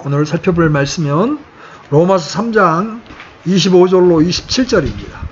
오늘 살펴볼 말씀은 로마서 3장 25절로 27절입니다.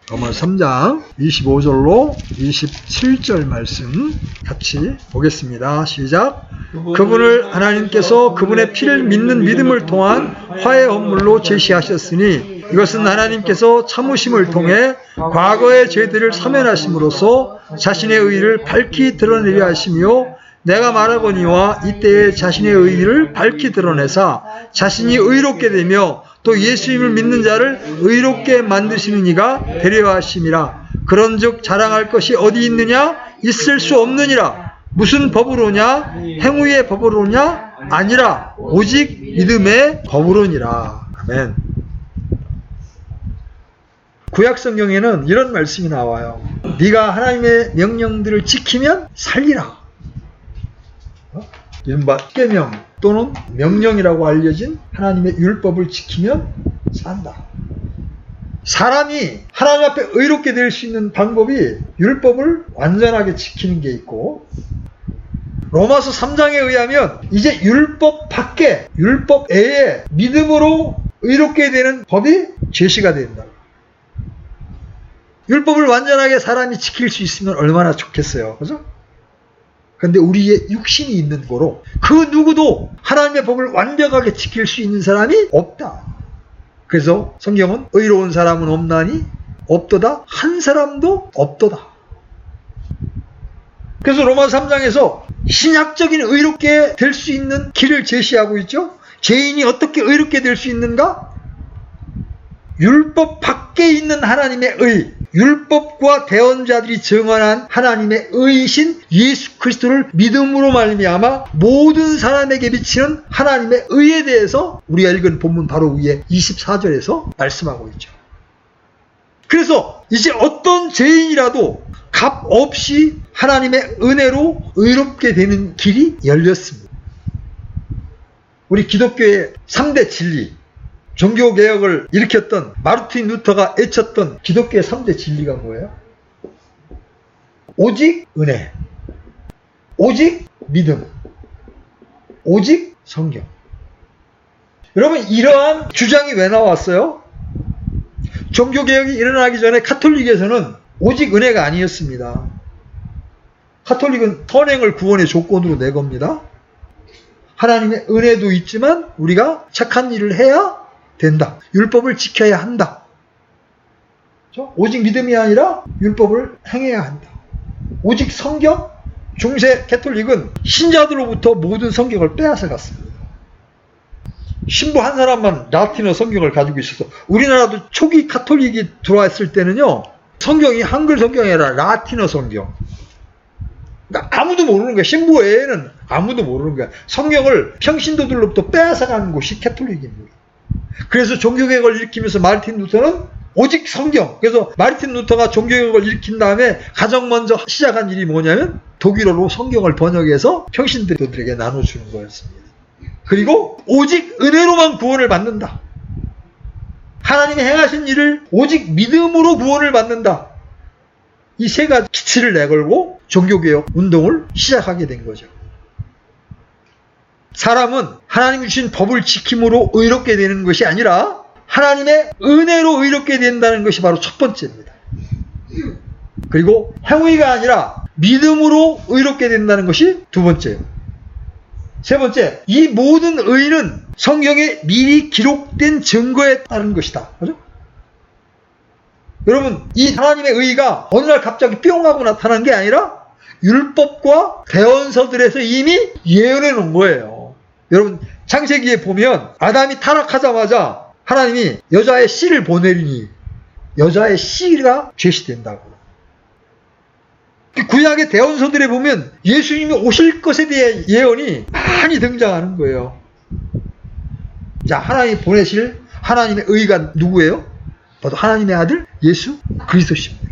로마서 3장 25절로 27절 말씀 같이 보겠습니다. 시작. 그분을 하나님께서 그분의 피를 믿는 믿음을 통한 화해 헌물로 제시하셨으니 이것은 하나님께서 참으심을 통해 과거의 죄들을 사면하심으로써 자신의 의의를 밝히 드러내려 하시며 내가 말하거니와 이때에 자신의 의의를 밝히 드러내사 자신이 의롭게 되며 또 예수님을 믿는 자를 의롭게 만드시는 이가 되려 하심이라. 그런즉 자랑할 것이 어디 있느냐? 있을 수 없느니라. 무슨 법으로냐? 행위의 법으로냐? 아니라 오직 믿음의 법으로니라. 아멘. 구약 성경에는 이런 말씀이 나와요. 네가 하나님의 명령들을 지키면 살리라. 이른바 계명 또는 명령이라고 알려진 하나님의 율법을 지키면 산다. 사람이 하나님 앞에 의롭게 될 수 있는 방법이 율법을 완전하게 지키는 게 있고, 로마서 3장에 의하면 이제 율법 밖에, 율법 외에 믿음으로 의롭게 되는 법이 제시가 된다. 율법을 완전하게 사람이 지킬 수 있으면 얼마나 좋겠어요. 그죠? 그런데 우리의 육신이 있는 거로 그 누구도 하나님의 법을 완벽하게 지킬 수 있는 사람이 없다. 그래서 성경은 의로운 사람은 없나니 없도다 한 사람도 없도다. 그래서 로마서 3장에서 신약적인 의롭게 될 수 있는 길을 제시하고 있죠. 죄인이 어떻게 의롭게 될 수 있는가? 율법 밖에 있는 하나님의 의, 율법과 대언자들이 증언한 하나님의 의이신 예수 그리스도를 믿음으로 말미암아 모든 사람에게 비치는 하나님의 의에 대해서 우리가 읽은 본문 바로 위에 24절에서 말씀하고 있죠. 그래서 이제 어떤 죄인이라도 값 없이 하나님의 은혜로 의롭게 되는 길이 열렸습니다. 우리 기독교의 3대 진리, 종교개혁을 일으켰던 마르틴 루터가 외쳤던 기독교의 3대 진리가 뭐예요? 오직 은혜, 오직 믿음, 오직 성경. 여러분, 이러한 주장이 왜 나왔어요? 종교개혁이 일어나기 전에 가톨릭에서는 오직 은혜가 아니었습니다. 가톨릭은 선행을 구원의 조건으로 내겁니다. 하나님의 은혜도 있지만 우리가 착한 일을 해야 된다. 율법을 지켜야 한다. 그렇죠? 오직 믿음이 아니라 율법을 행해야 한다. 오직 성경? 중세 가톨릭은 신자들로부터 모든 성경을 빼앗아 갔습니다. 신부 한 사람만 라틴어 성경을 가지고 있어서, 우리나라도 초기 가톨릭이 들어왔을 때는요, 성경이 한글 성경이 아니라 라틴어 성경. 그러니까 아무도 모르는 거야. 신부 외에는 아무도 모르는 거야. 성경을 평신도들로부터 빼앗아 가는 곳이 가톨릭입니다. 그래서 종교개혁을 일으키면서 마르틴 루터는 오직 성경. 그래서 마르틴 루터가 종교개혁을 일으킨 다음에 가장 먼저 시작한 일이 뭐냐면 독일어로 성경을 번역해서 평신도들에게 나눠주는 거였습니다. 그리고 오직 은혜로만 구원을 받는다. 하나님이 행하신 일을 오직 믿음으로 구원을 받는다. 이 세 가지 기치를 내걸고 종교개혁 운동을 시작하게 된 거죠. 사람은 하나님이 주신 법을 지킴으로 의롭게 되는 것이 아니라 하나님의 은혜로 의롭게 된다는 것이 바로 첫 번째입니다. 그리고 행위가 아니라 믿음으로 의롭게 된다는 것이 두 번째예요. 세 번째, 이 모든 의는 성경에 미리 기록된 증거에 따른 것이다. 그죠? 여러분, 이 하나님의 의가 어느 날 갑자기 뿅 하고 나타난 게 아니라 율법과 대언서들에서 이미 예언해 놓은 거예요. 여러분, 창세기에 보면 아담이 타락하자마자 하나님이 여자의 씨를 보내리니 여자의 씨가 제시된다고. 구약의 대언서들에 보면 예수님이 오실 것에 대한 예언이 많이 등장하는 거예요. 자, 하나님이 보내실 하나님의 의가 누구예요? 바로 하나님의 아들 예수 그리스도십니다.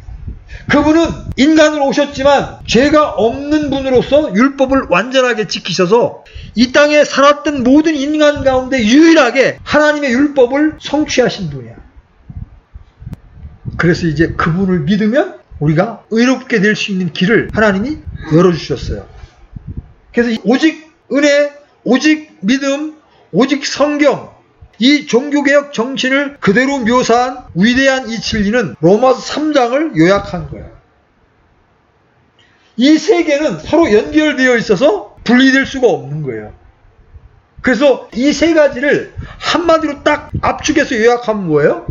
그분은 인간으로 오셨지만 죄가 없는 분으로서 율법을 완전하게 지키셔서 이 땅에 살았던 모든 인간 가운데 유일하게 하나님의 율법을 성취하신 분이야. 그래서 이제 그분을 믿으면 우리가 의롭게 될 수 있는 길을 하나님이 열어주셨어요. 그래서 오직 은혜, 오직 믿음, 오직 성경, 이 종교개혁 정신을 그대로 묘사한 위대한 이 진리는 로마서 3장을 요약한 거예요. 이 세 개는 서로 연결되어 있어서 분리될 수가 없는 거예요. 그래서 이 세 가지를 한마디로 딱 압축해서 요약하면 뭐예요?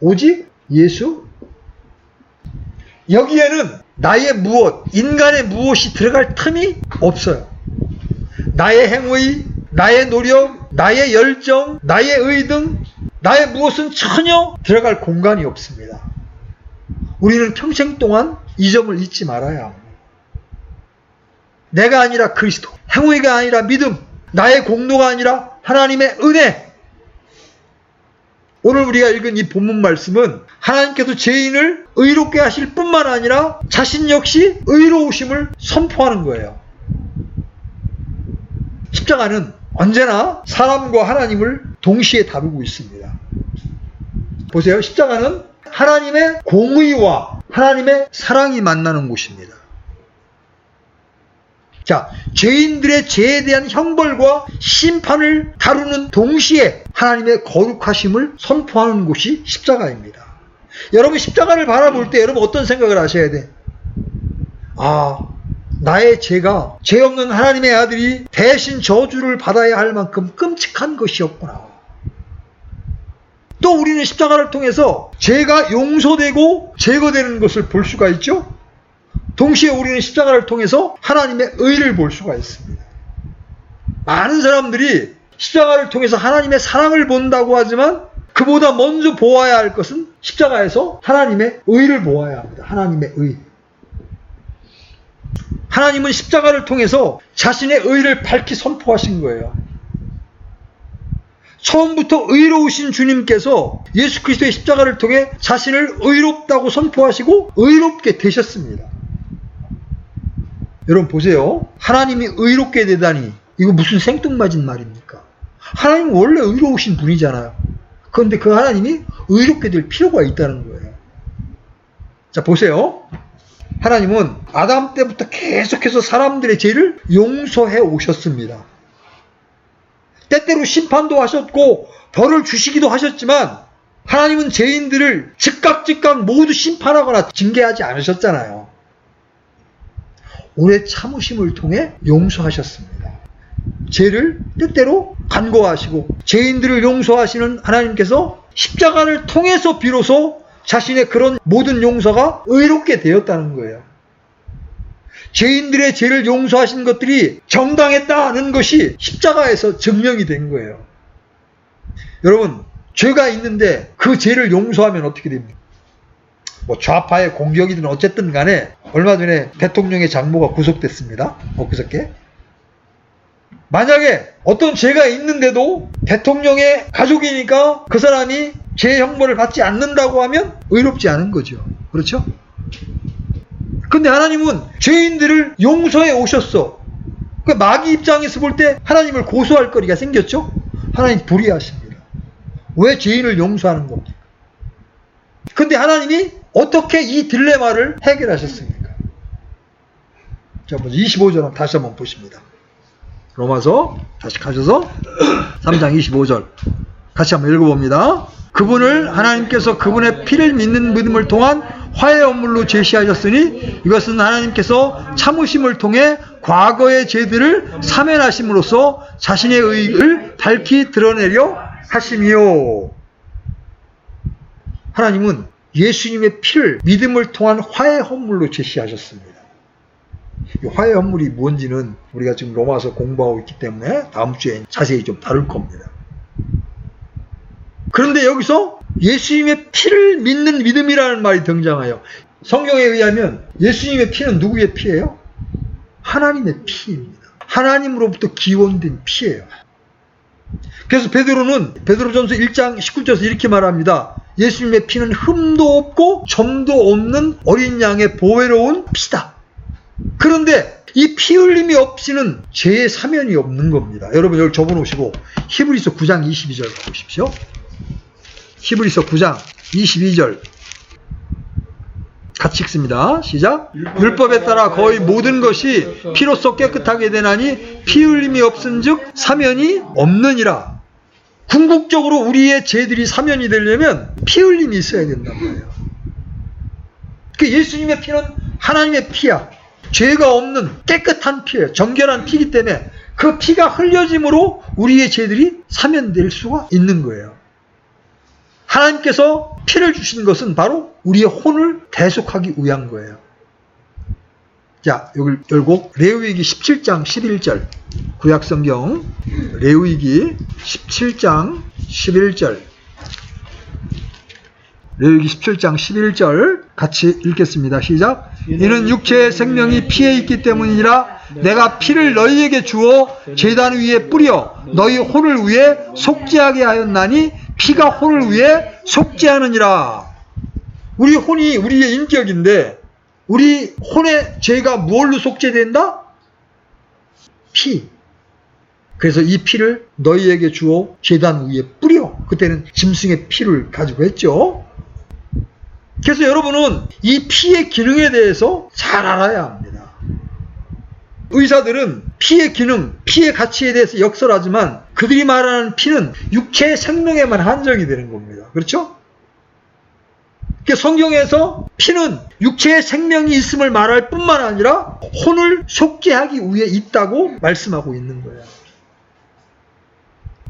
오직 예수. 여기에는 나의 무엇, 인간의 무엇이 들어갈 틈이 없어요. 나의 행위, 나의 노력, 나의 열정, 나의 의 등 나의 무엇은 전혀 들어갈 공간이 없습니다. 우리는 평생 동안 이 점을 잊지 말아야 합니다. 내가 아니라 그리스도, 행위가 아니라 믿음, 나의 공로가 아니라 하나님의 은혜. 오늘 우리가 읽은 이 본문 말씀은 하나님께서 죄인을 의롭게 하실 뿐만 아니라 자신 역시 의로우심을 선포하는 거예요. 십자가는 언제나 사람과 하나님을 동시에 다루고 있습니다. 보세요. 십자가는 하나님의 공의와 하나님의 사랑이 만나는 곳입니다. 자, 죄인들의 죄에 대한 형벌과 심판을 다루는 동시에 하나님의 거룩하심을 선포하는 곳이 십자가입니다. 여러분 십자가를 바라볼 때 여러분 어떤 생각을 하셔야 돼? 아, 나의 죄가 죄 없는 하나님의 아들이 대신 저주를 받아야 할 만큼 끔찍한 것이었구나. 또 우리는 십자가를 통해서 죄가 용서되고 제거되는 것을 볼 수가 있죠. 동시에 우리는 십자가를 통해서 하나님의 의를 볼 수가 있습니다. 많은 사람들이 십자가를 통해서 하나님의 사랑을 본다고 하지만 그보다 먼저 보아야 할 것은 십자가에서 하나님의 의를 보아야 합니다. 하나님의 의. 하나님은 십자가를 통해서 자신의 의를 밝히 선포하신 거예요. 처음부터 의로우신 주님께서 예수 그리스도의 십자가를 통해 자신을 의롭다고 선포하시고 의롭게 되셨습니다. 여러분 보세요. 하나님이 의롭게 되다니 이거 무슨 생뚱맞은 말입니까? 하나님은 원래 의로우신 분이잖아요. 그런데 그 하나님이 의롭게 될 필요가 있다는 거예요. 자 보세요. 하나님은 아담 때부터 계속해서 사람들의 죄를 용서해 오셨습니다. 때때로 심판도 하셨고 벌을 주시기도 하셨지만 하나님은 죄인들을 즉각 모두 심판하거나 징계하지 않으셨잖아요. 오래 참으심을 통해 용서하셨습니다. 죄를 때때로 간구하시고 죄인들을 용서하시는 하나님께서 십자가를 통해서 비로소 자신의 그런 모든 용서가 의롭게 되었다는 거예요. 죄인들의 죄를 용서하신 것들이 정당했다는 것이 십자가에서 증명이 된 거예요. 여러분, 죄가 있는데 그 죄를 용서하면 어떻게 됩니까? 뭐 좌파의 공격이든 어쨌든 간에 얼마 전에 대통령의 장모가 구속됐습니다. 엊그저께. 만약에 어떤 죄가 있는데도 대통령의 가족이니까 그 사람이 죄 형벌을 받지 않는다고 하면 의롭지 않은 거죠. 그렇죠? 근데 하나님은 죄인들을 용서해 오셨어. 그 마귀 입장에서 볼 때 하나님을 고소할 거리가 생겼죠? 하나님 불의하십니다. 왜 죄인을 용서하는 겁니까? 근데 하나님이 어떻게 이 딜레마를 해결하셨습니까? 자, 먼저 25절 다시 한번 보십니다. 로마서 다시 가셔서 3장 25절 같이 한번 읽어봅니다. 그분을 하나님께서 그분의 피를 믿는 믿음을 통한 화해 언물로 제시하셨으니 이것은 하나님께서 참으심을 통해 과거의 죄들을 사면하심으로써 자신의 의를 밝히 드러내려 하심이요. 하나님은 예수님의 피를 믿음을 통한 화해 헌물로 제시하셨습니다. 이 화해 헌물이 뭔지는 우리가 지금 로마서 공부하고 있기 때문에 다음 주에 자세히 좀 다룰 겁니다. 그런데 여기서 예수님의 피를 믿는 믿음이라는 말이 등장해요. 성경에 의하면 예수님의 피는 누구의 피예요? 하나님의 피입니다. 하나님으로부터 기원된 피예요. 그래서 베드로전서 1장 19절에서 이렇게 말합니다. 예수님의 피는 흠도 없고 점도 없는 어린 양의 보배로운 피다. 그런데 이 피 흘림이 없이는 죄의 사면이 없는 겁니다. 여러분 여기 적어놓으시고 히브리서 9장 22절 보십시오. 히브리서 9장 22절 같이 읽습니다. 시작. 율법에 따라 거의 모든 것이 피로써 깨끗하게 되나니 피 흘림이 없은즉 사면이 없느니라. 궁극적으로 우리의 죄들이 사면이 되려면 피 흘림이 있어야 된단 말이에요. 그 예수님의 피는 하나님의 피야. 죄가 없는 깨끗한 피예요. 정결한 피이기 때문에 그 피가 흘려짐으로 우리의 죄들이 사면될 수가 있는 거예요. 하나님께서 피를 주신 것은 바로 우리의 혼을 대속하기 위한 거예요. 자, 여기 열고 레위기 17장 11절 구약성경 레위기 17장 11절 레위기 17장 11절 같이 읽겠습니다. 시작. 이는 육체의 생명이 피에 있기 때문이라 내가 피를 너희에게 주어 제단 위에 뿌려 너희 혼을 위해 속죄하게 하였나니 피가 혼을 위해 속죄하느니라. 우리 혼이 우리의 인격인데 우리 혼의 죄가 무엇로 속죄된다? 피. 그래서 이 피를 너희에게 주어 제단 위에 뿌려. 그때는 짐승의 피를 가지고 했죠. 그래서 여러분은 이 피의 기능에 대해서 잘 알아야 합니다. 의사들은 피의 기능, 피의 가치에 대해서 역설하지만 그들이 말하는 피는 육체의 생명에만 한정이 되는 겁니다. 그렇죠? 성경에서 피는 육체의 생명이 있음을 말할 뿐만 아니라 혼을 속죄하기 위해 있다고 말씀하고 있는 거예요.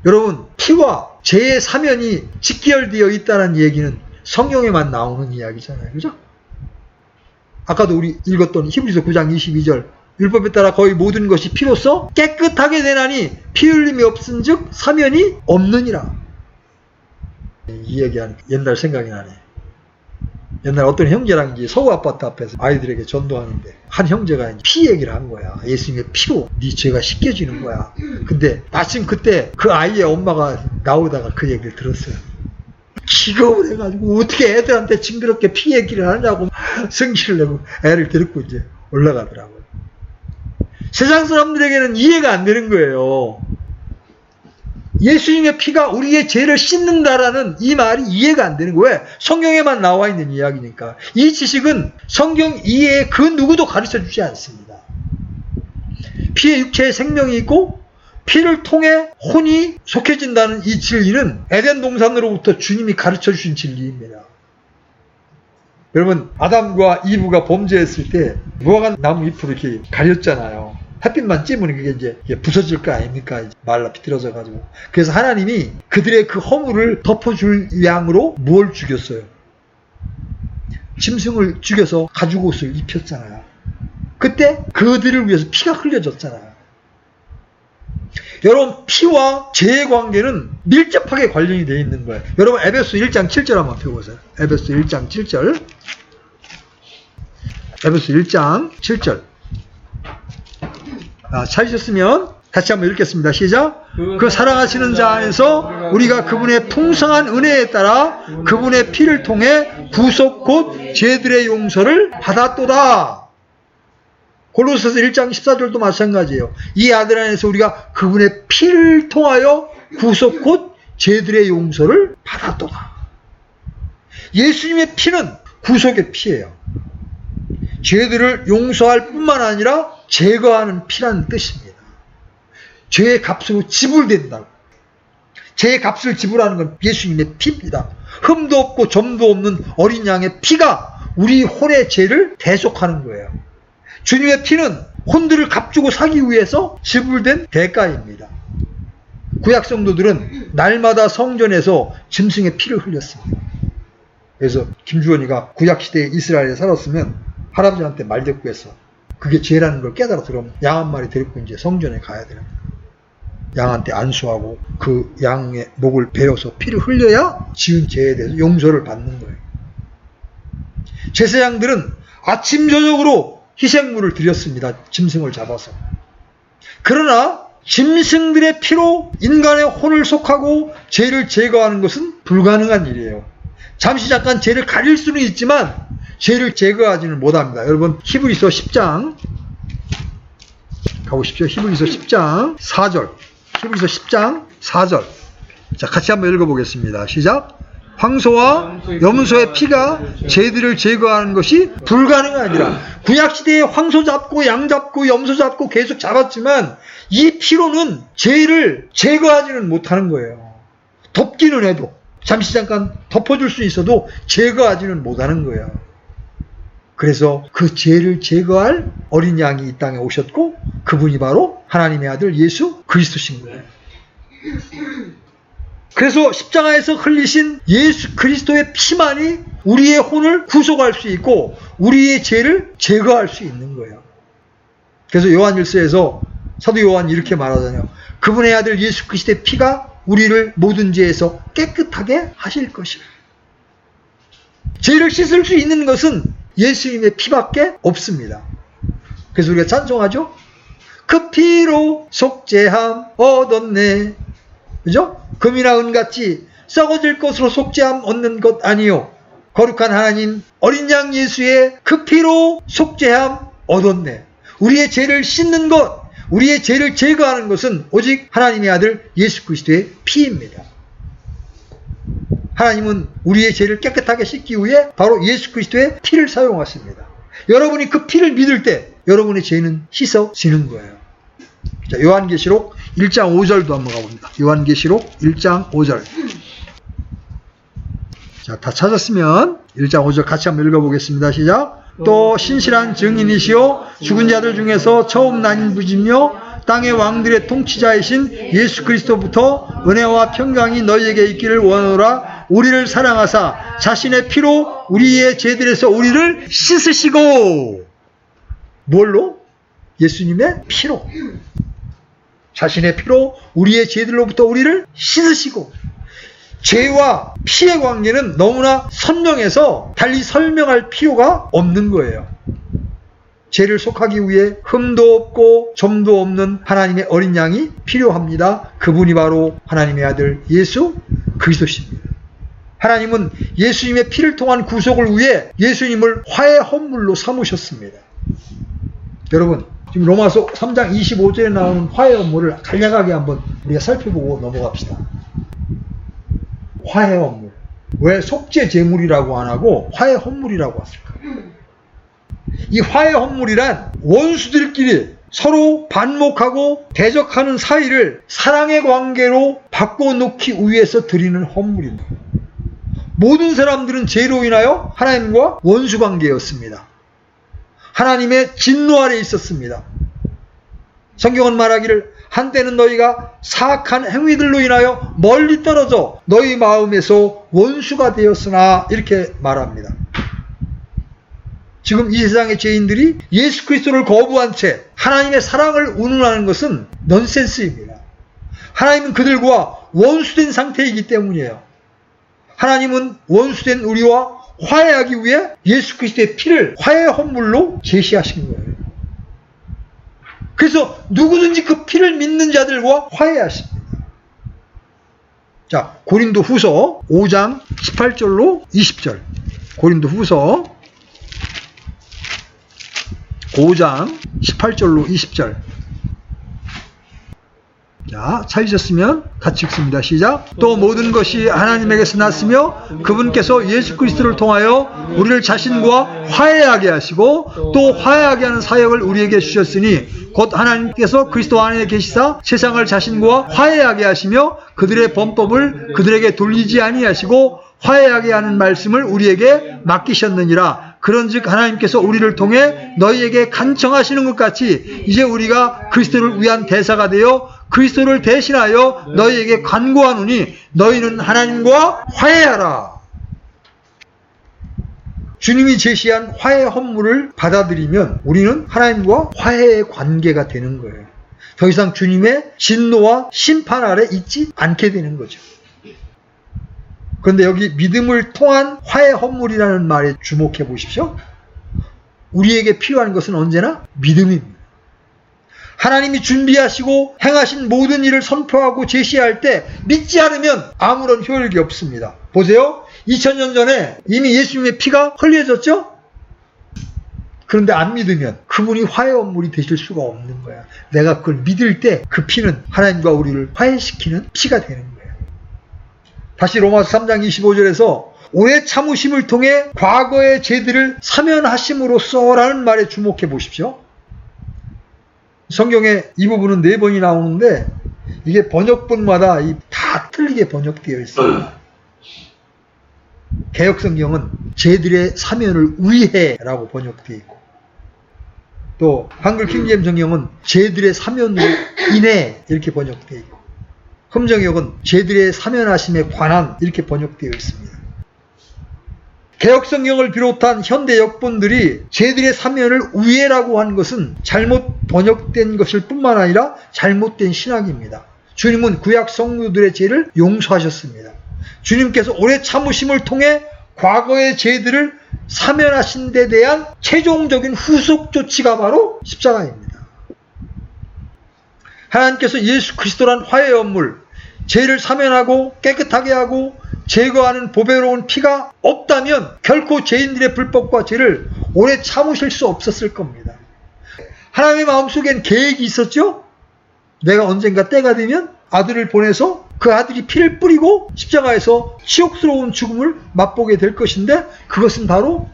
여러분, 피와 죄의 사면이 직결되어 있다는 얘기는 성경에만 나오는 이야기잖아요. 그죠? 아까도 우리 읽었던 히브리서 9장 22절 율법에 따라 거의 모든 것이 피로써 깨끗하게 되나니 피 흘림이 없은즉 사면이 없느니라. 이 얘기하니까 옛날 생각이 나네. 옛날 어떤 형제랑 이제 서구 아파트 앞에서 아이들에게 전도하는데 한 형제가 이제 피 얘기를 한 거야. 예수님의 피로 네 죄가 씻겨지는 거야. 근데 마침 그때 그 아이의 엄마가 나오다가 그 얘기를 들었어요. 기겁을 해가지고 어떻게 애들한테 징그럽게 피 얘기를 하냐고 성질을 내고 애를 데리고 이제 올라가더라고요. 세상 사람들에게는 이해가 안 되는 거예요. 예수님의 피가 우리의 죄를 씻는다라는 이 말이 이해가 안 되는 거예요. 왜? 성경에만 나와 있는 이야기니까. 이 지식은 성경 이외에 그 누구도 가르쳐 주지 않습니다. 피에 육체의 생명이 있고 피를 통해 혼이 속해진다는 이 진리는 에덴 동산으로부터 주님이 가르쳐 주신 진리입니다. 여러분, 아담과 이브가 범죄했을 때 무화과 나무 잎으로 이렇게 가렸잖아요. 햇빛만 찌면 그게 이제 부서질 거 아닙니까? 이제 말라 비틀어져 가지고. 그래서 하나님이 그들의 그 허물을 덮어줄 양으로 뭘 죽였어요? 짐승을 죽여서 가죽옷을 입혔잖아요. 그때 그들을 위해서 피가 흘려졌잖아요. 여러분, 피와 죄의 관계는 밀접하게 관련이 되어 있는 거예요. 여러분, 에베소 1장 7절 한번 펴보세요. 에베소 1장 7절. 에베소 1장 7절. 찾으셨으면 같이 한번 읽겠습니다. 시작. 그 사랑하시는 자 안에서 우리가 그분의 풍성한 은혜에 따라 그분의 피를 통해 구속 곧 죄들의 용서를 받았도다. 골로새서 1장 14절도 마찬가지예요. 이 아들 안에서 우리가 그분의 피를 통하여 구속 곧 죄들의 용서를 받았도다. 예수님의 피는 구속의 피예요. 죄들을 용서할 뿐만 아니라 제거하는 피라는 뜻입니다. 죄의 값으로 지불된다고. 죄의 값을 지불하는 건 예수님의 피입니다. 흠도 없고 점도 없는 어린 양의 피가 우리 혼의 죄를 대속하는 거예요. 주님의 피는 혼들을 값주고 사기 위해서 지불된 대가입니다. 구약 성도들은 날마다 성전에서 짐승의 피를 흘렸습니다. 그래서 김주원이가 구약시대에 이스라엘에 살았으면 할아버지한테 말대꾸해서 그게 죄라는 걸 깨달아 들으면 양 한 마리 데리고 이제 성전에 가야 됩니다. 양한테 안수하고 그 양의 목을 베어서 피를 흘려야 지은 죄에 대해서 용서를 받는 거예요. 제사장들은 아침 저녁으로 희생물을 드렸습니다. 짐승을 잡아서. 그러나 짐승들의 피로 인간의 혼을 속하고 죄를 제거하는 것은 불가능한 일이에요. 잠시 잠깐 죄를 가릴 수는 있지만 죄를 제거하지는 못합니다. 여러분, 히브리서 10장 가보십시오. 히브리서 10장 4절. 히브리서 10장 4절. 자, 같이 한번 읽어보겠습니다. 시작. 황소와 염소의 피가 죄들을 제거하는 것이 불가능한 아니라 구약시대에 황소 잡고 양 잡고 염소 잡고 계속 잡았지만 이 피로는 죄를 제거하지는 못하는 거예요. 덮기는 해도 잠시 잠깐 덮어줄 수 있어도 제거하지는 못하는 거예요. 그래서 그 죄를 제거할 어린 양이 이 땅에 오셨고 그분이 바로 하나님의 아들 예수 그리스도신 거예요. 그래서 십자가에서 흘리신 예수 그리스도의 피만이 우리의 혼을 구속할 수 있고 우리의 죄를 제거할 수 있는 거예요. 그래서 요한일서에서 사도 요한이 이렇게 말하잖아요. 그분의 아들 예수 그리스도의 피가 우리를 모든 죄에서 깨끗하게 하실 것이라. 죄를 씻을 수 있는 것은 예수님의 피밖에 없습니다. 그래서 우리가 찬송하죠. 그 피로 속죄함 얻었네. 그죠? 금이나 은같이 썩어질 것으로 속죄함 얻는 것 아니요. 거룩한 하나님 어린 양 예수의 그 피로 속죄함 얻었네. 우리의 죄를 씻는 것, 우리의 죄를 제거하는 것은 오직 하나님의 아들 예수 그리스도의 피입니다. 하나님은 우리의 죄를 깨끗하게 씻기 위해 바로 예수 그리스도의 피를 사용하십니다. 여러분이 그 피를 믿을 때 여러분의 죄는 씻어지는 거예요. 자, 요한계시록 1장 5절도 한번 가봅니다. 요한계시록 1장 5절. 자, 다 찾았으면 1장 5절 같이 한번 읽어보겠습니다. 시작. 또 신실한 증인이시오 죽은 자들 중에서 처음 난 부지며 땅의 왕들의 통치자이신 예수 그리스도부터 은혜와 평강이 너희에게 있기를 원하노라. 우리를 사랑하사 자신의 피로 우리의 죄들에서 우리를 씻으시고. 뭘로? 예수님의 피로. 자신의 피로 우리의 죄들로부터 우리를 씻으시고. 죄와 피의 관계는 너무나 선명해서 달리 설명할 필요가 없는 거예요. 죄를 속하기 위해 흠도 없고 점도 없는 하나님의 어린 양이 필요합니다. 그분이 바로 하나님의 아들 예수 그리스도십니다. 하나님은 예수님의 피를 통한 구속을 위해 예수님을 화해 헌물로 삼으셨습니다. 여러분, 지금 로마서 3장 25절에 나오는 화해 헌물을 간략하게 한번 우리가 살펴보고 넘어갑시다. 화해 헌물. 왜 속죄 제물이라고 안 하고 화해 헌물이라고 했을까? 이 화해 헌물이란 원수들끼리 서로 반목하고 대적하는 사이를 사랑의 관계로 바꿔놓기 위해서 드리는 헌물입니다. 모든 사람들은 죄로 인하여 하나님과 원수 관계였습니다. 하나님의 진노 아래 있었습니다. 성경은 말하기를 한때는 너희가 사악한 행위들로 인하여 멀리 떨어져 너희 마음에서 원수가 되었으나 이렇게 말합니다. 지금 이 세상의 죄인들이 예수 그리스도를 거부한 채 하나님의 사랑을 운운하는 것은 넌센스입니다. 하나님은 그들과 원수된 상태이기 때문이에요. 하나님은 원수된 우리와 화해하기 위해 예수 그리스도의 피를 화해 헌물로 제시하신 거예요. 그래서 누구든지 그 피를 믿는 자들과 화해하십니다. 자, 고린도 후서 5장 18절로 20절. 고린도 후서 5장 18절로 20절. 자, 찾으셨으면 같이 읽습니다. 시작. 또 모든 것이 하나님에게서 났으며 그분께서 예수 그리스도를 통하여 우리를 자신과 화해하게 하시고 또 화해하게 하는 사역을 우리에게 주셨으니 곧 하나님께서 그리스도 안에 계시사 세상을 자신과 화해하게 하시며 그들의 범법을 그들에게 돌리지 아니하시고 화해하게 하는 말씀을 우리에게 맡기셨느니라. 그런즉 하나님께서 우리를 통해 너희에게 간청하시는 것 같이 이제 우리가 그리스도를 위한 대사가 되어 그리스도를 대신하여 너희에게 간구하노니 너희는 하나님과 화해하라. 주님이 제시한 화해 헌물을 받아들이면 우리는 하나님과 화해의 관계가 되는 거예요. 더 이상 주님의 진노와 심판 아래 있지 않게 되는 거죠. 그런데 여기 믿음을 통한 화해 헌물이라는 말에 주목해 보십시오. 우리에게 필요한 것은 언제나 믿음입니다. 하나님이 준비하시고 행하신 모든 일을 선포하고 제시할 때 믿지 않으면 아무런 효력이 없습니다. 보세요. 2000년 전에 이미 예수님의 피가 흘려졌죠? 그런데 안 믿으면 그분이 화해 헌물이 되실 수가 없는 거야. 내가 그걸 믿을 때 그 피는 하나님과 우리를 화해시키는 피가 되는 거야. 다시 로마서 3장 25절에서 오래 참으심을 통해 과거의 죄들을 사면하심으로써라는 말에 주목해 보십시오. 성경에 이 부분은 4번이 나오는데 이게 번역본마다 다 틀리게 번역되어 있습니다. 개역성경은 죄들의 사면을 위해라고 번역되어 있고, 또 한글 킹제임스 성경은 죄들의 사면으로 인해 이렇게 번역되어 있고, 흠정역은 죄들의 사면하심에 관한 이렇게 번역되어 있습니다. 개역성경을 비롯한 현대 역본들이 죄들의 사면을 위해라고 한 것은 잘못 번역된 것일 뿐만 아니라 잘못된 신학입니다. 주님은 구약 성도들의 죄를 용서하셨습니다. 주님께서 오래 참으심을 통해 과거의 죄들을 사면하신 데 대한 최종적인 후속 조치가 바로 십자가입니다. 하나님께서 예수 그리스도란 화해 연물, 죄를 사면하고 깨끗하게 하고 제거하는 보배로운 피가 없다면 결코 죄인들의 불법과 죄를 오래 참으실 수 없었을 겁니다. 하나님의 마음속엔 계획이 있었죠? 내가 언젠가 때가 되면 아들을 보내서 그 아들이 피를 뿌리고 십자가에서 치욕스러운 죽음을 맛보게 될 것인데, 그것은 바로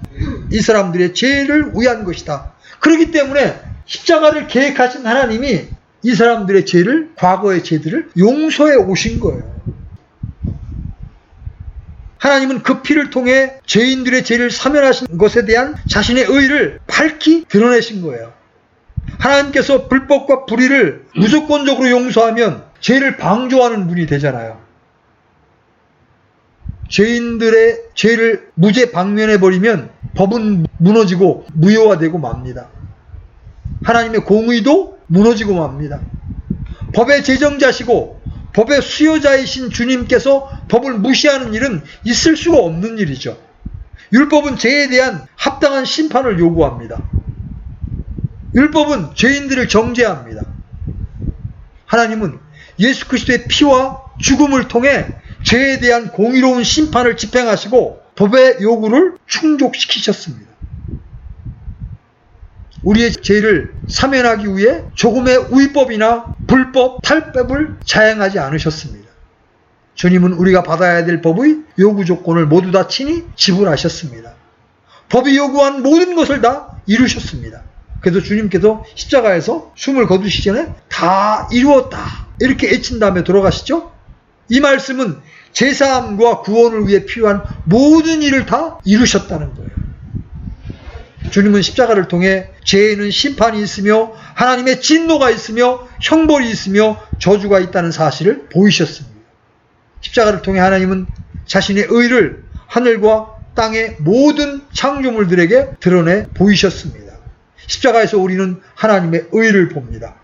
이 사람들의 죄를 위한 것이다. 그렇기 때문에 십자가를 계획하신 하나님이 이 사람들의 죄를, 과거의 죄들을 용서해 오신 거예요. 하나님은 그 피를 통해 죄인들의 죄를 사면하신 것에 대한 자신의 의의를 밝히 드러내신 거예요. 하나님께서 불법과 불의를 무조건적으로 용서하면 죄를 방조하는 분이 되잖아요. 죄인들의 죄를 무죄 방면해버리면 법은 무너지고 무효화되고 맙니다. 하나님의 공의도 무너지고 맙니다. 법의 제정자시고 법의 수요자이신 주님께서 법을 무시하는 일은 있을 수가 없는 일이죠. 율법은 죄에 대한 합당한 심판을 요구합니다. 율법은 죄인들을 정죄합니다. 하나님은 예수 그리스도의 피와 죽음을 통해 죄에 대한 공의로운 심판을 집행하시고 법의 요구를 충족시키셨습니다. 우리의 죄를 사면하기 위해 조금의 위법이나 불법, 탈법을 자행하지 않으셨습니다. 주님은 우리가 받아야 될 법의 요구 조건을 모두 다 친히 지불하셨습니다. 법이 요구한 모든 것을 다 이루셨습니다. 그래서 주님께서 십자가에서 숨을 거두시기 전에 다 이루었다 이렇게 외친 다음에 돌아가시죠. 이 말씀은 제사함과 구원을 위해 필요한 모든 일을 다 이루셨다는 거예요. 주님은 십자가를 통해 죄에는 심판이 있으며 하나님의 진노가 있으며 형벌이 있으며 저주가 있다는 사실을 보이셨습니다. 십자가를 통해 하나님은 자신의 의를 하늘과 땅의 모든 창조물들에게 드러내 보이셨습니다. 십자가에서 우리는 하나님의 의를 봅니다.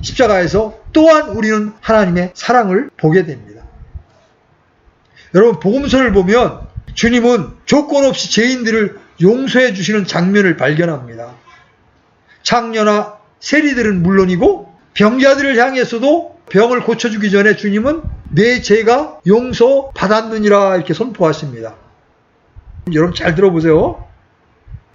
십자가에서 또한 우리는 하나님의 사랑을 보게 됩니다. 여러분, 복음서를 보면 주님은 조건 없이 죄인들을 용서해 주시는 장면을 발견합니다. 창녀나 세리들은 물론이고 병자들을 향해서도 병을 고쳐주기 전에 주님은 내 죄가 용서받았느니라 이렇게 선포하십니다. 여러분 잘 들어보세요.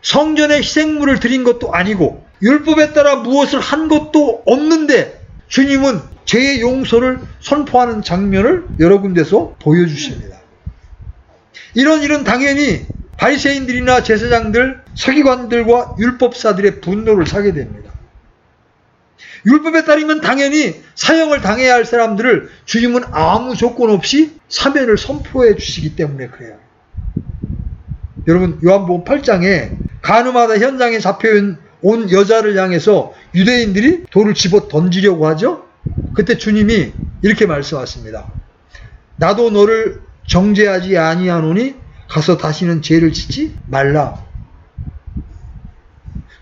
성전에 희생물을 드린 것도 아니고 율법에 따라 무엇을 한 것도 없는데 주님은 죄의 용서를 선포하는 장면을 여러 군데서 보여주십니다. 이런 일은 당연히 바리새인들이나 제사장들, 서기관들과 율법사들의 분노를 사게 됩니다. 율법에 따르면 당연히 사형을 당해야 할 사람들을 주님은 아무 조건 없이 사면을 선포해 주시기 때문에 그래요. 여러분, 요한복음 8장에 간음하다 현장에 잡혀온 여자를 향해서 유대인들이 돌을 집어 던지려고 하죠. 그때 주님이 이렇게 말씀하십니다. 나도 너를 정죄하지 아니하노니 가서 다시는 죄를 짓지 말라.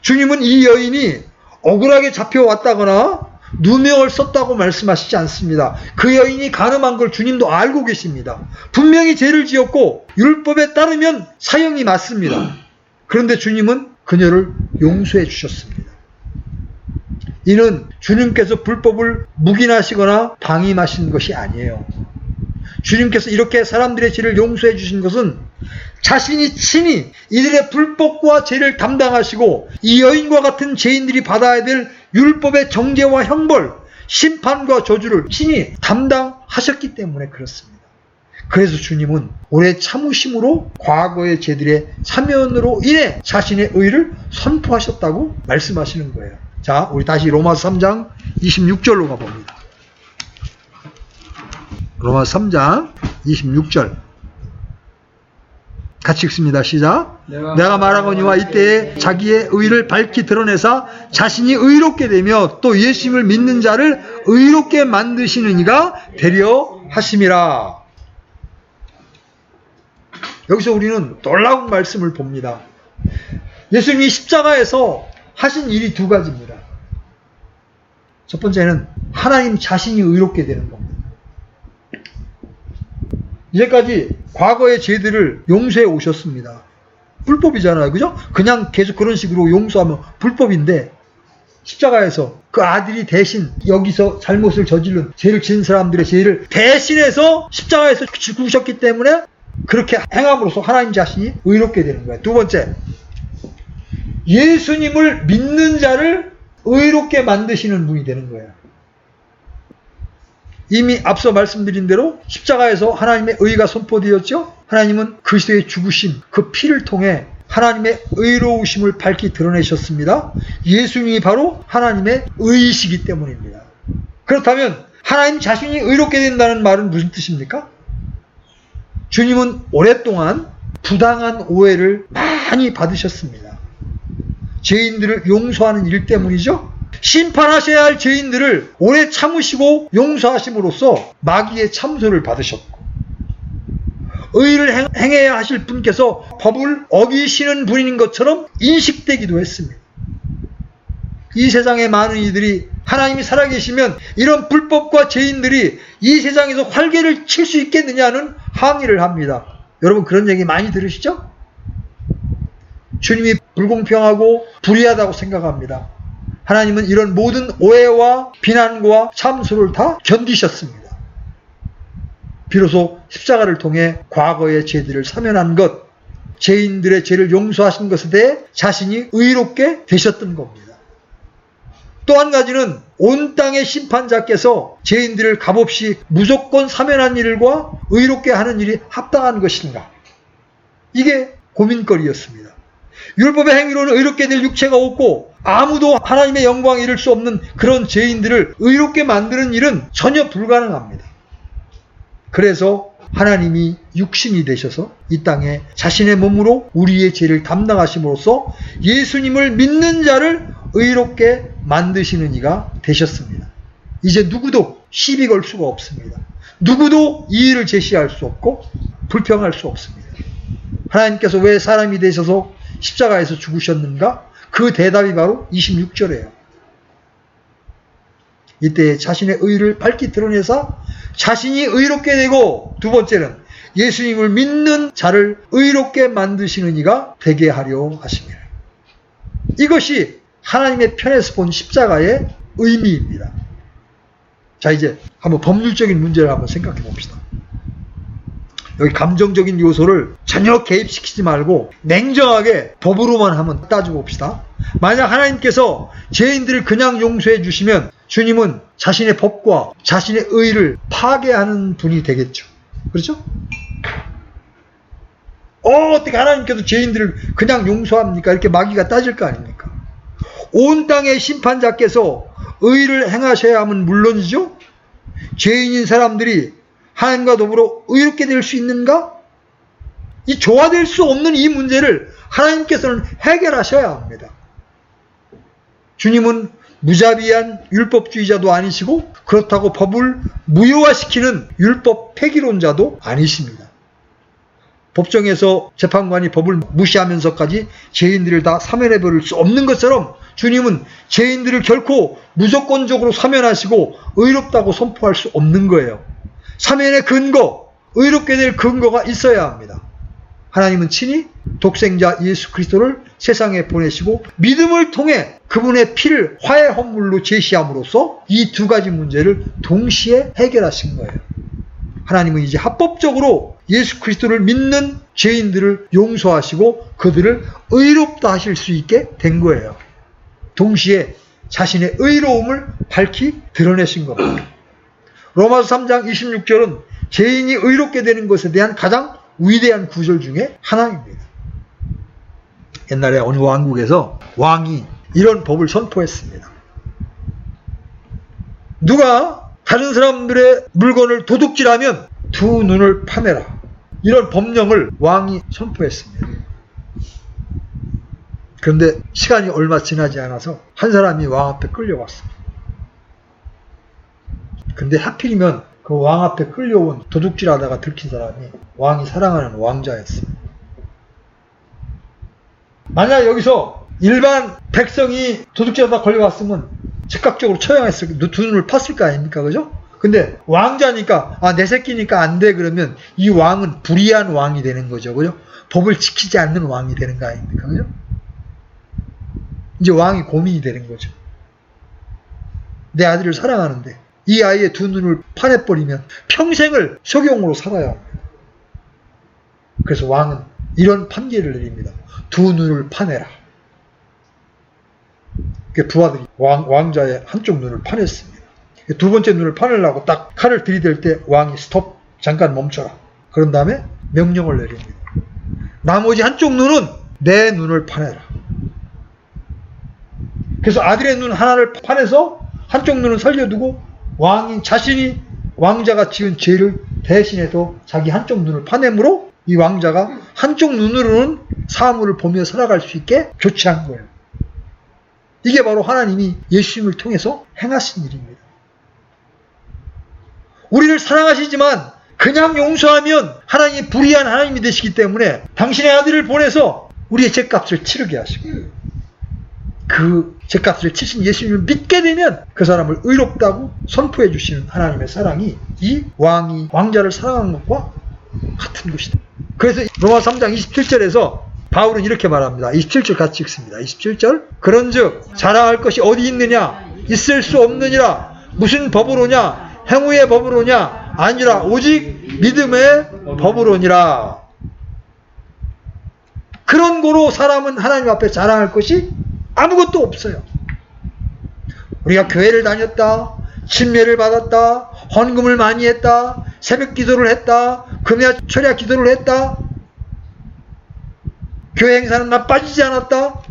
주님은 이 여인이 억울하게 잡혀왔다거나 누명을 썼다고 말씀하시지 않습니다. 그 여인이 간음한 걸 주님도 알고 계십니다. 분명히 죄를 지었고 율법에 따르면 사형이 맞습니다. 그런데 주님은 그녀를 용서해 주셨습니다. 이는 주님께서 불법을 묵인하시거나 방임하신 것이 아니에요. 주님께서 이렇게 사람들의 죄를 용서해 주신 것은 자신이 친히 이들의 불법과 죄를 담당하시고 이 여인과 같은 죄인들이 받아야 될 율법의 정죄와 형벌, 심판과 저주를 친히 담당하셨기 때문에 그렇습니다. 그래서 주님은 오래 참으심으로 과거의 죄들의 사면으로 인해 자신의 의를 선포하셨다고 말씀하시는 거예요. 자, 우리 다시 로마서 3장 26절로 가봅니다. 로마서 3장 26절 같이 읽습니다. 시작. 내가 말하거니와 이때에 자기의 의를 밝히 드러내사 자신이 의롭게 되며 또 예수님을 믿는 자를 의롭게 만드시는 이가 되려 하심이라. 여기서 우리는 놀라운 말씀을 봅니다. 예수님이 십자가에서 하신 일이 두 가지입니다. 첫 번째는 하나님 자신이 의롭게 되는 겁니다. 이제까지 과거의 죄들을 용서해 오셨습니다. 불법이잖아요. 그죠? 그냥 계속 그런 식으로 용서하면 불법인데 십자가에서 그 아들이 대신 여기서 잘못을 저지른 죄를 지은 사람들의 죄를 대신해서 십자가에서 죽으셨기 때문에 그렇게 행함으로써 하나님 자신이 의롭게 되는 거예요. 두 번째, 예수님을 믿는 자를 의롭게 만드시는 분이 되는 거예요. 이미 앞서 말씀드린 대로 십자가에서 하나님의 의가 선포되었죠. 하나님은 그리스도의 죽으심, 그 피를 통해 하나님의 의로우심을 밝히 드러내셨습니다. 예수님이 바로 하나님의 의이시기 때문입니다. 그렇다면 하나님 자신이 의롭게 된다는 말은 무슨 뜻입니까? 주님은 오랫동안 부당한 오해를 많이 받으셨습니다. 죄인들을 용서하는 일 때문이죠. 심판하셔야 할 죄인들을 오래 참으시고 용서하심으로써 마귀의 참소를 받으셨고, 의를 행해야 하실 분께서 법을 어기시는 분인 것처럼 인식되기도 했습니다. 이 세상의 많은 이들이 하나님이 살아계시면 이런 불법과 죄인들이 이 세상에서 활개를 칠 수 있겠느냐는 항의를 합니다. 여러분 그런 얘기 많이 들으시죠? 주님이 불공평하고 불의하다고 생각합니다. 하나님은 이런 모든 오해와 비난과 참소를 다 견디셨습니다. 비로소 십자가를 통해 과거의 죄들을 사면한 것, 죄인들의 죄를 용서하신 것에 대해 자신이 의롭게 되셨던 겁니다. 또 한 가지는 온 땅의 심판자께서 죄인들을 값없이 무조건 사면한 일과 의롭게 하는 일이 합당한 것인가? 이게 고민거리였습니다. 율법의 행위로는 의롭게 될 육체가 없고 아무도 하나님의 영광에 이를 수 없는 그런 죄인들을 의롭게 만드는 일은 전혀 불가능합니다. 그래서 하나님이 육신이 되셔서 이 땅에 자신의 몸으로 우리의 죄를 담당하심으로써 예수님을 믿는 자를 의롭게 만드시는 이가 되셨습니다. 이제 누구도 시비 걸 수가 없습니다. 누구도 이의를 제시할 수 없고 불평할 수 없습니다. 하나님께서 왜 사람이 되셔서 십자가에서 죽으셨는가? 그 대답이 바로 26절이에요. 이때 자신의 의를 밝히 드러내사 자신이 의롭게 되고, 두 번째는 예수님을 믿는 자를 의롭게 만드시는 이가 되게 하려 하십니다. 이것이 하나님의 편에서 본 십자가의 의미입니다. 자, 이제 한번 법률적인 문제를 한번 생각해 봅시다. 여기 감정적인 요소를 전혀 개입시키지 말고 냉정하게 법으로만 한번 따져봅시다. 만약 하나님께서 죄인들을 그냥 용서해 주시면 주님은 자신의 법과 자신의 의를 파괴하는 분이 되겠죠. 그렇죠? 어떻게 하나님께서 죄인들을 그냥 용서합니까? 이렇게 마귀가 따질 거 아닙니까? 온 땅의 심판자께서 의를 행하셔야 함은 물론이죠. 죄인인 사람들이 하나님과 더불어 의롭게 될 수 있는가? 이 조화될 수 없는 이 문제를 하나님께서는 해결하셔야 합니다. 주님은 무자비한 율법주의자도 아니시고 그렇다고 법을 무효화시키는 율법 폐기론자도 아니십니다. 법정에서 재판관이 법을 무시하면서까지 죄인들을 다 사면해버릴 수 없는 것처럼 주님은 죄인들을 결코 무조건적으로 사면하시고 의롭다고 선포할 수 없는 거예요. 사면의 근거, 의롭게 될 근거가 있어야 합니다. 하나님은 친히 독생자 예수 그리스도를 세상에 보내시고 믿음을 통해 그분의 피를 화해 헌물로 제시함으로써 이 두 가지 문제를 동시에 해결하신 거예요. 하나님은 이제 합법적으로 예수 그리스도를 믿는 죄인들을 용서하시고 그들을 의롭다 하실 수 있게 된 거예요. 동시에 자신의 의로움을 밝히 드러내신 겁니다. 로마서 3장 26절은 죄인이 의롭게 되는 것에 대한 가장 위대한 구절 중에 하나입니다. 옛날에 어느 왕국에서 왕이 이런 법을 선포했습니다. 누가 다른 사람들의 물건을 도둑질하면 두 눈을 파내라. 이런 법령을 왕이 선포했습니다. 그런데 시간이 얼마 지나지 않아서 한 사람이 왕 앞에 끌려왔습니다. 근데 하필이면 그 왕 앞에 끌려온 도둑질하다가 들킨 사람이 왕이 사랑하는 왕자였습니다. 만약 여기서 일반 백성이 도둑질하다 걸려왔으면 즉각적으로 처형했을, 두 눈을 팠을 거 아닙니까? 그죠? 근데 왕자니까, 내 새끼니까 안 돼. 그러면 이 왕은 불의한 왕이 되는 거죠. 그죠? 법을 지키지 않는 왕이 되는 거 아닙니까? 그죠? 이제 왕이 고민이 되는 거죠. 내 아들을 사랑하는데 이 아이의 두 눈을 파내버리면 평생을 속용으로 살아야 합니다. 그래서 왕은 이런 판결을 내립니다. 두 눈을 파내라. 부하들이 왕자의 한쪽 눈을 파냈습니다. 두 번째 눈을 파내려고 딱 칼을 들이댈 때 왕이 스톱, 잠깐 멈춰라. 그런 다음에 명령을 내립니다. 나머지 한쪽 눈은 내 눈을 파내라. 그래서 아들의 눈 하나를 파내서 한쪽 눈을 살려두고 왕인 자신이 왕자가 지은 죄를 대신해서 자기 한쪽 눈을 파내므로 이 왕자가 한쪽 눈으로는 사물을 보며 살아갈 수 있게 조치한 거예요. 이게 바로 하나님이 예수님을 통해서 행하신 일입니다. 우리를 사랑하시지만 그냥 용서하면 하나님이 불의한 하나님이 되시기 때문에 당신의 아들을 보내서 우리의 죄값을 치르게 하시고, 그 죄값을 치신 예수님을 믿게 되면 그 사람을 의롭다고 선포해 주시는 하나님의 사랑이 이 왕자를 사랑하는 것과 같은 것이다. 그래서 로마 3장 27절에서 바울은 이렇게 말합니다. 27절 같이 읽습니다. 27절. 그런즉 자랑할 것이 어디 있느냐? 있을 수 없느니라. 무슨 법으로냐? 행위의 법으로냐? 아니라 오직 믿음의 법으로니라. 그런 거로 사람은 하나님 앞에 자랑할 것이 아무것도 없어요. 우리가 교회를 다녔다, 침례를 받았다, 헌금을 많이 했다, 새벽 기도를 했다, 금야 철야 기도를 했다, 교회 행사는 나 빠지지 않았다,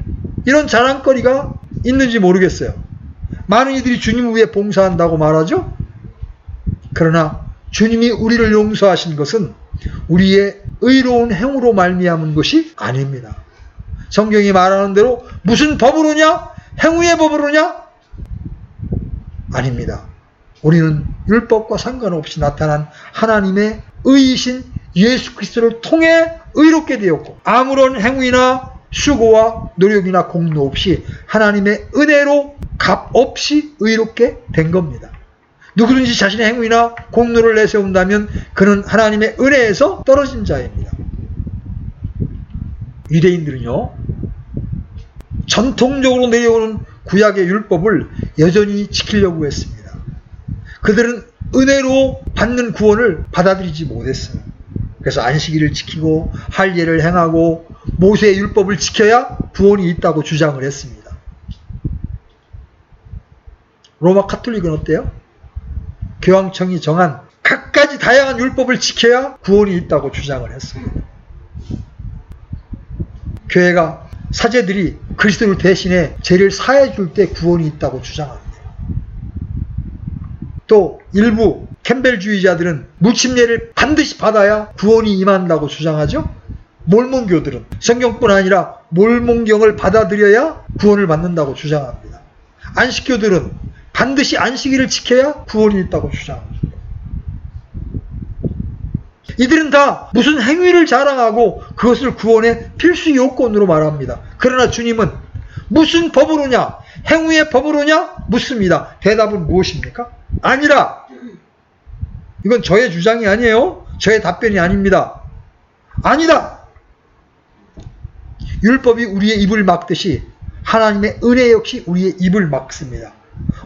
이런 자랑거리가 있는지 모르겠어요. 많은 이들이 주님 위해 봉사한다고 말하죠. 그러나 주님이 우리를 용서하신 것은 우리의 의로운 행으로 말미암은 것이 아닙니다. 성경이 말하는 대로 무슨 법으로냐? 행위의 법으로냐? 아닙니다. 우리는 율법과 상관없이 나타난 하나님의 의이신 예수 그리스도를 통해 의롭게 되었고, 아무런 행위나 수고와 노력이나 공로 없이 하나님의 은혜로 값 없이 의롭게 된 겁니다. 누구든지 자신의 행위나 공로를 내세운다면 그는 하나님의 은혜에서 떨어진 자입니다. 유대인들은요, 전통적으로 내려오는 구약의 율법을 여전히 지키려고 했습니다. 그들은 은혜로 받는 구원을 받아들이지 못했어요. 그래서 안식일을 지키고 할례를 행하고 모세의 율법을 지켜야 구원이 있다고 주장을 했습니다. 로마 카톨릭은 어때요? 교황청이 정한 갖가지 다양한 율법을 지켜야 구원이 있다고 주장을 했습니다. 교회가 사제들이 그리스도를 대신해 죄를 사해 줄 때 구원이 있다고 주장합니다. 또 일부 캠벨주의자들은 무침례를 반드시 받아야 구원이 임한다고 주장하죠. 몰몬교들은 성경뿐 아니라 몰몬경을 받아들여야 구원을 받는다고 주장합니다. 안식교들은 반드시 안식일을 지켜야 구원이 있다고 주장합니다. 이들은 다 무슨 행위를 자랑하고 그것을 구원의 필수 요건으로 말합니다. 그러나 주님은 무슨 법으로냐? 행위의 법으로냐? 묻습니다. 대답은 무엇입니까? 아니라. 이건 저의 주장이 아니에요. 저의 답변이 아닙니다. 아니다. 율법이 우리의 입을 막듯이 하나님의 은혜 역시 우리의 입을 막습니다.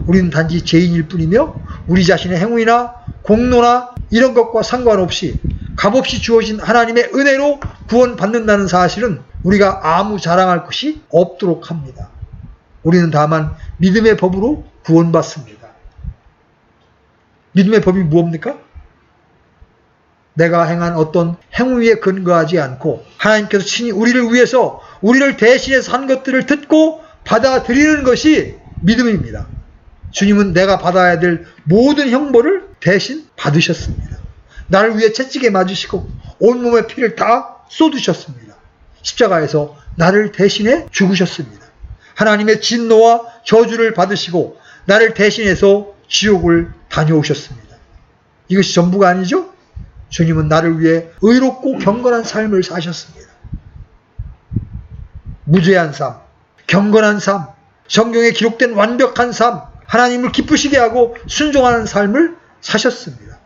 우리는 단지 죄인일 뿐이며 우리 자신의 행위나 공로나 이런 것과 상관없이 값없이 주어진 하나님의 은혜로 구원받는다는 사실은 우리가 아무 자랑할 것이 없도록 합니다. 우리는 다만 믿음의 법으로 구원받습니다. 믿음의 법이 무엇입니까? 내가 행한 어떤 행위에 근거하지 않고 하나님께서 친히 우리를 위해서 우리를 대신해서 한 것들을 듣고 받아들이는 것이 믿음입니다. 주님은 내가 받아야 될 모든 형벌을 대신 받으셨습니다. 나를 위해 채찍에 맞으시고 온몸에 피를 다 쏟으셨습니다. 십자가에서 나를 대신해 죽으셨습니다. 하나님의 진노와 저주를 받으시고 나를 대신해서 지옥을 다녀오셨습니다. 이것이 전부가 아니죠? 주님은 나를 위해 의롭고 경건한 삶을 사셨습니다. 무죄한 삶, 경건한 삶, 성경에 기록된 완벽한 삶, 하나님을 기쁘시게 하고 순종하는 삶을 사셨습니다.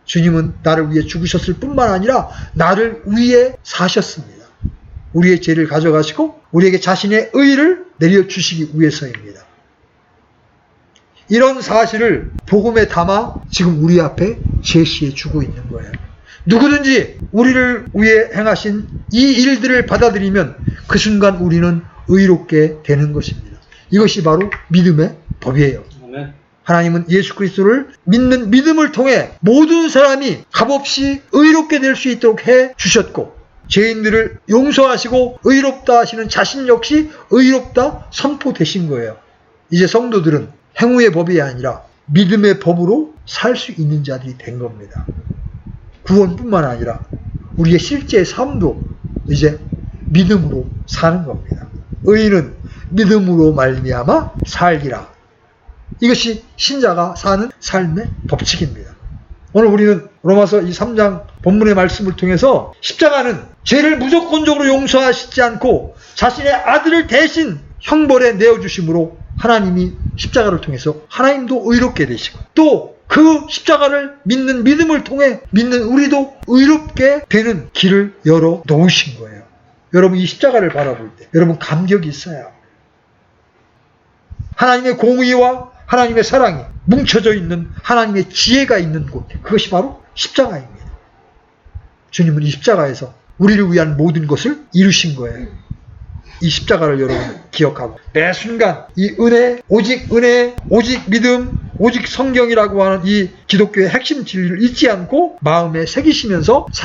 주님은 나를 위해 죽으셨을 뿐만 아니라 나를 위해 사셨습니다. 우리의 죄를 가져가시고 우리에게 자신의 의를 내려주시기 위해서입니다. 이런 사실을 복음에 담아 지금 우리 앞에 제시해 주고 있는 거예요. 누구든지 우리를 위해 행하신 이 일들을 받아들이면 그 순간 우리는 의롭게 되는 것입니다. 이것이 바로 믿음의 법이에요. 아멘. 하나님은 예수 그리스도를 믿는 믿음을 통해 모든 사람이 값없이 의롭게 될 수 있도록 해 주셨고 죄인들을 용서하시고 의롭다 하시는 자신 역시 의롭다 선포되신 거예요. 이제 성도들은 행위의 법이 아니라 믿음의 법으로 살 수 있는 자들이 된 겁니다. 구원뿐만 아니라 우리의 실제 삶도 이제 믿음으로 사는 겁니다. 의인은 믿음으로 말미암아 살리라. 이것이 신자가 사는 삶의 법칙입니다. 오늘 우리는 로마서 이 3장 본문의 말씀을 통해서 십자가는 죄를 무조건적으로 용서하시지 않고 자신의 아들을 대신 형벌에 내어주심으로 하나님이 십자가를 통해서 하나님도 의롭게 되시고 또 그 십자가를 믿는 믿음을 통해 믿는 우리도 의롭게 되는 길을 열어 놓으신 거예요. 여러분 이 십자가를 바라볼 때 여러분 감격이 있어요. 하나님의 공의와 하나님의 사랑이 뭉쳐져 있는 하나님의 지혜가 있는 곳, 그것이 바로 십자가입니다. 주님은 이 십자가에서 우리를 위한 모든 것을 이루신 거예요. 이 십자가를 여러분 기억하고 매 순간 이 은혜, 오직 믿음, 오직 성경이라고 하는 이 기독교의 핵심 진리를 잊지 않고 마음에 새기시면서